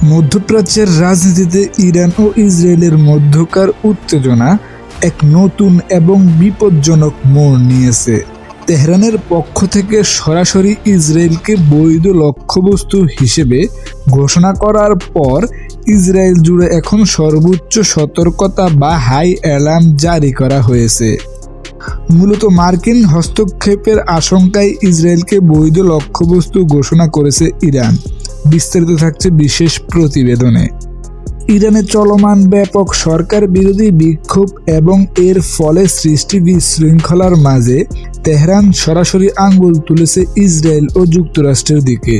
মধ্যপ্রাচ্যের রাজনীতিতে ইরান ও ইসরায়েলের মধ্যকার উত্তেজনা এক নতুন এবং বিপজ্জনক মোড় নিয়েছে। তেহরানের পক্ষ থেকে সরাসরি ইসরায়েলকে বৈধ লক্ষ্যবস্তু হিসেবে ঘোষণা করার পর ইসরায়েল জুড়ে এখন সর্বোচ্চ সতর্কতা বা হাই অ্যালার্ম জারি করা হয়েছে। মূলত মার্কিন হস্তক্ষেপের আশঙ্কায় ইসরায়েলকে বৈধ লক্ষ্যবস্তু ঘোষণা করেছে ইরান। বিস্তারিত থাকছে বিশেষ প্রতিবেদনে। ইরানে চলমান ব্যাপক সরকার বিরোধী বিক্ষোভ এবং এর ফলে সৃষ্টি বিশৃঙ্খলার মাঝে তেহরান সরাসরি আঙ্গুল তুলেছে ইসরায়েল ও যুক্তরাষ্ট্রের দিকে।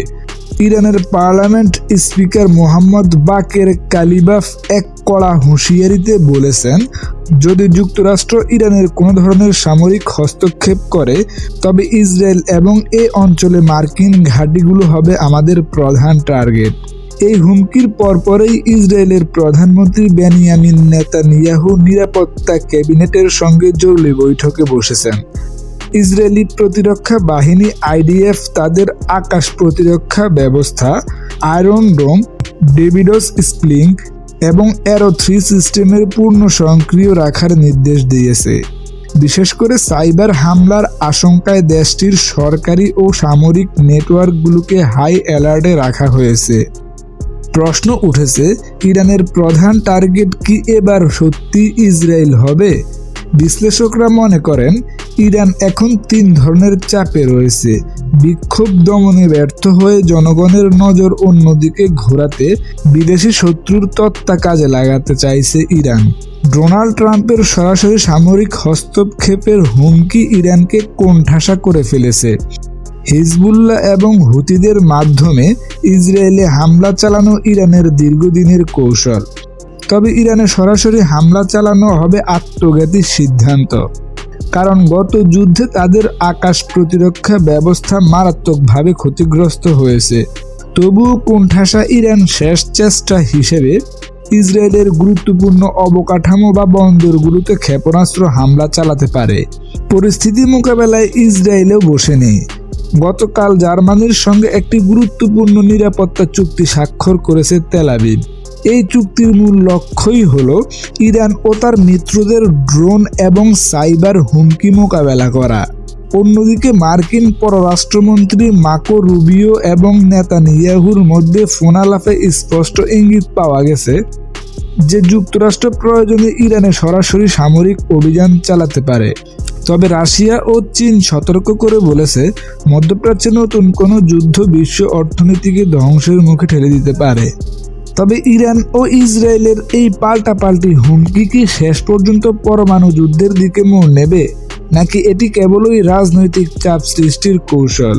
ইরানের পার্লামেন্ট স্পিকার মোহাম্মদ বাকের কালিবাফ এক কড়া হুঁশিয়ারিতে বলেছেন, যদি যুক্তরাষ্ট্র ইরানের কোনো ধরনের সামরিক হস্তক্ষেপ করে তবে ইসরায়েল এবং এই অঞ্চলে মার্কিন ঘাঁটিগুলো হবে আমাদের প্রধান টার্গেট। এই হুমকির পরপরই ইসরায়েলের প্রধানমন্ত্রী বেনিয়ামিন নেতানিয়াহু নিরাপত্তা ক্যাবিনেটের সঙ্গে জরুরি বৈঠকে বসেছেন। ইসরায়েলি প্রতিরক্ষা বাহিনী আইডিএফ তাদের আকাশ প্রতিরক্ষা ব্যবস্থা আয়রন ডোম, ডেভিডস স্প্লিং এবং অ্যারো-3 সিস্টেমের পূর্ণ সক্রিয় রাখার নির্দেশ দিয়েছে। বিশেষ করে সাইবার হামলার আশঙ্কায় দেশটির সরকারি ও সামরিক নেটওয়ার্কগুলোকে হাই অ্যালার্টে রাখা হয়েছে। প্রশ্ন উঠেছে, ইরানের প্রধান টার্গেট কি এবার সত্যি ইসরায়েল হবে? বিশ্লেষকরা মনে করেন, ইরান এখন 3 ধরনের চাপে রয়েছে। বিক্ষোভ দমনে ব্যর্থ হয়ে জনগণের নজর অন্যদিকে ঘোরাতে বিদেশি শত্রুর তত্ত্বা কাজে লাগাতে চাইছে ইরান। ডোনাল্ড ট্রাম্পের সরাসরি সামরিক হস্তক্ষেপের হুমকি ইরানকে কোণঠাসা করে ফেলেছে। হিজবুল্লাহ এবং হুতিদের মাধ্যমে ইসরায়েলে হামলা চালানো ইরানের দীর্ঘদিনের কৌশল। তবে ইরানে সরাসরি হামলা চালানো হবে আত্মঘাতী সিদ্ধান্ত, কারণ গত যুদ্ধে তাদের আকাশ প্রতিরক্ষা ব্যবস্থা মারাত্মকভাবে ক্ষতিগ্রস্ত হয়েছে। তবুও কোণঠাসা ইরান শেষ চেষ্টা হিসেবে ইসরায়েলের গুরুত্বপূর্ণ অবকাঠামো বা বন্দরগুলোতে ক্ষেপণাস্ত্র হামলা চালাতে পারে। পরিস্থিতি মোকাবেলায় ইসরায়েলেও বসে নেই। গতকাল জার্মানির সঙ্গে একটি গুরুত্বপূর্ণ নিরাপত্তা চুক্তি স্বাক্ষর করেছে তেল আবিব। এই চুক্তির মূল লক্ষ্যই হল ইরান ও তার মিত্রদের ড্রোন এবং সাইবার হুমকি মোকাবেলা করা। অন্যদিকে মার্কিন পররাষ্ট্রমন্ত্রী মার্কো রুবিও এবং নেতানিয়াহুর মধ্যে ফোনালাপে স্পষ্ট ইঙ্গিত পাওয়া গেছে যে যুক্তরাষ্ট্র প্রয়োজনে ইরানে সরাসরি সামরিক অভিযান চালাতে পারে। তবে রাশিয়া ও চীন সতর্ক করে বলেছে, মধ্যপ্রাচ্যে নতুন কোনো যুদ্ধ বিশ্ব অর্থনীতিকে ধ্বংসের মুখে ঠেলে দিতে পারে। তবে ইরান ও ইসরায়েলের এই পাল্টাপাল্টি হুমকি কি শেষ পর্যন্ত পরমাণু যুদ্ধের দিকে মোড় নেবে, নাকি এটি কেবলই রাজনৈতিক চাপ সৃষ্টির কৌশল?